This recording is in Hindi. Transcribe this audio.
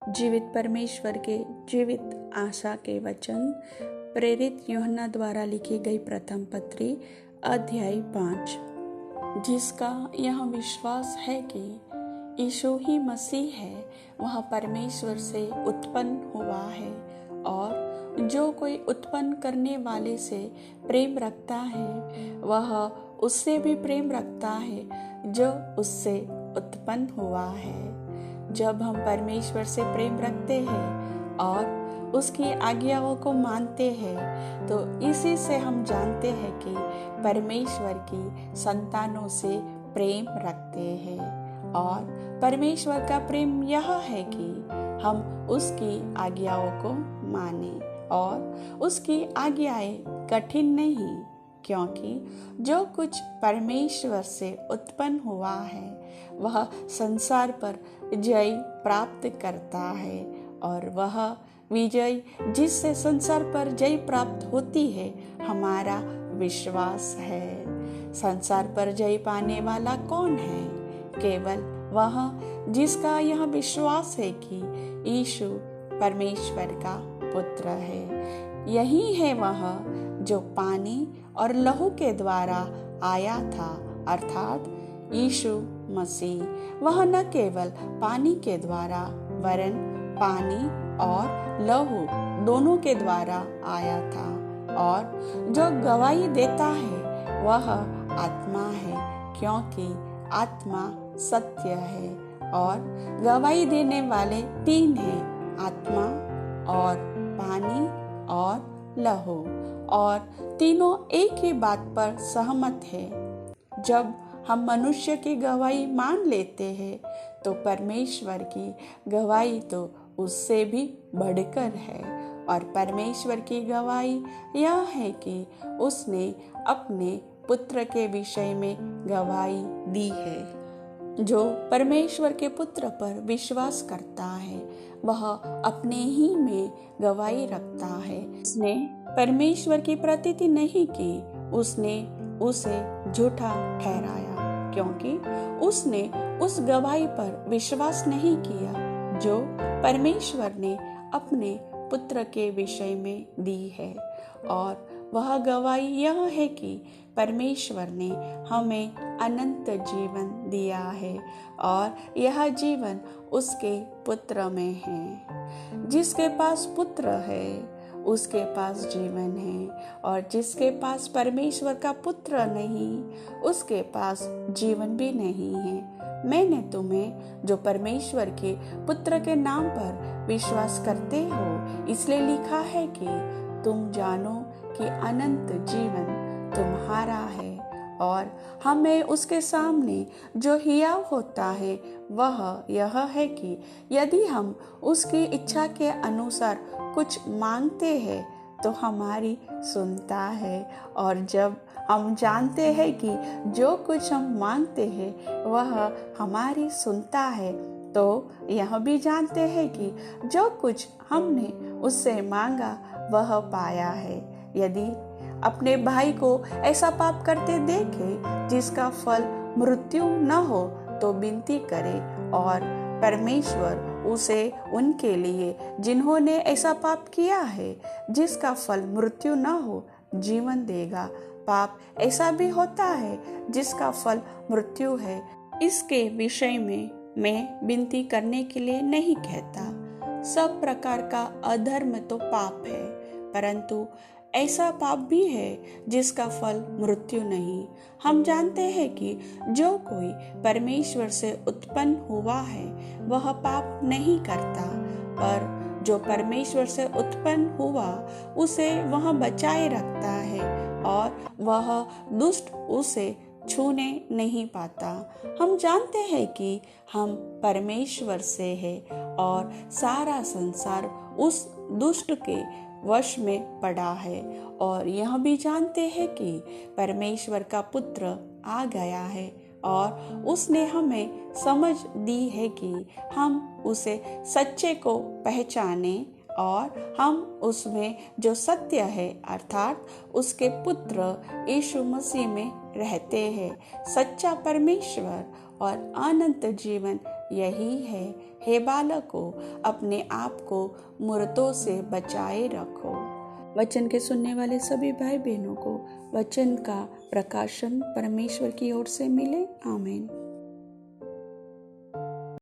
जीवित परमेश्वर के जीवित आशा के वचन प्रेरित यूहन्ना द्वारा लिखी गई प्रथम पत्री अध्याय 5। जिसका यह विश्वास है कि यीशु ही मसीह है, वह परमेश्वर से उत्पन्न हुआ है, और जो कोई उत्पन्न करने वाले से प्रेम रखता है वह उससे भी प्रेम रखता है जो उससे उत्पन्न हुआ है। जब हम परमेश्वर से प्रेम रखते हैं और उसकी आज्ञाओं को मानते हैं तो इसी से हम जानते हैं कि परमेश्वर की संतानों से प्रेम रखते हैं। और परमेश्वर का प्रेम यह है कि हम उसकी आज्ञाओं को मानें, और उसकी आज्ञाएं कठिन नहीं, क्योंकि जो कुछ परमेश्वर से उत्पन्न हुआ है वह संसार पर जय प्राप्त करता है, और वह विजय जिससे संसार पर जय प्राप्त होती है हमारा विश्वास है। संसार पर जय पाने वाला कौन है? केवल वह जिसका यह विश्वास है कि यीशु परमेश्वर का पुत्र है। यही है वह जो पानी और लहू के द्वारा आया था, अर्थात यीशु मसीह। वह न केवल पानी के द्वारा वरन पानी और लहू दोनों के द्वारा आया था, और जो गवाही देता है वह आत्मा है, क्योंकि आत्मा सत्य है। और गवाही देने वाले तीन हैं, आत्मा और पानी और लहू, और तीनों एक ही बात पर सहमत है। जब हम मनुष्य की गवाही मान लेते हैं तो परमेश्वर की गवाही तो उससे भी बढ़कर है, और परमेश्वर की गवाही यह है कि उसने अपने पुत्र के विषय में गवाही दी है। जो परमेश्वर के पुत्र पर विश्वास करता है वह अपने ही में गवाही रखता है। उसने परमेश्वर की प्रतीति नहीं की, उसने उसे झूठा ठहराया, क्योंकि उसने उस गवाही पर विश्वास नहीं किया जो परमेश्वर ने अपने पुत्र के विषय में दी है। और वह गवाही यह है कि परमेश्वर ने हमें अनंत जीवन दिया है, और यह जीवन उसके पुत्र में है। जिसके पास पुत्र है उसके पास जीवन है, और जिसके पास परमेश्वर का पुत्र नहीं उसके पास जीवन भी नहीं है। मैंने तुम्हें जो परमेश्वर के पुत्र के नाम पर विश्वास करते हो इसलिए लिखा है कि तुम जानो कि अनंत जीवन तुम्हारा है, और हमें उसके सामने जो हियाव होता है वह यह है कि यदि हम उसकी इच्छा के अनुसार कुछ मांगते हैं तो हमारी सुनता है। और जब हम जानते हैं कि जो कुछ हम मांगते हैं वह हमारी सुनता है तो यह भी जानते हैं कि जो कुछ हमने उससे मांगा वह पाया है। यदि अपने भाई को ऐसा पाप करते देखे जिसका फल मृत्यु न हो तो विनती करे, और परमेश्वर उसे उनके लिए जिन्होंने ऐसा पाप किया है जिसका फल मृत्यु न हो जीवन देगा। पाप ऐसा भी होता है जिसका फल मृत्यु है। इसके विषय में मैं विनती करने के लिए नहीं कहता। सब प्रकार का अधर्म तो पाप है, परंतु ऐसा पाप भी है जिसका फल मृत्यु नहीं। हम जानते हैं कि जो कोई परमेश्वर से उत्पन्न हुआ है वह पाप नहीं करता, पर जो परमेश्वर से उत्पन्न हुआ उसे वह बचाए रखता है, और वह दुष्ट उसे छूने नहीं पाता। हम जानते हैं कि हम परमेश्वर से हैं, और सारा संसार उस दुष्ट के वश में पड़ा है, और यह भी जानते हैं कि परमेश्वर का पुत्र आ गया है, और उसने हमें समझ दी है कि हम उसे सच्चे को पहचाने, और हम उसमें जो सत्य है अर्थात उसके पुत्र यीशु मसीह में रहते हैं। सच्चा परमेश्वर और अनंत जीवन यही है, हे बालकों, अपने आप को मूर्तों से बचाए रखो। वचन के सुनने वाले सभी भाई बहनों को वचन का प्रकाशन परमेश्वर की ओर से मिले। आमीन।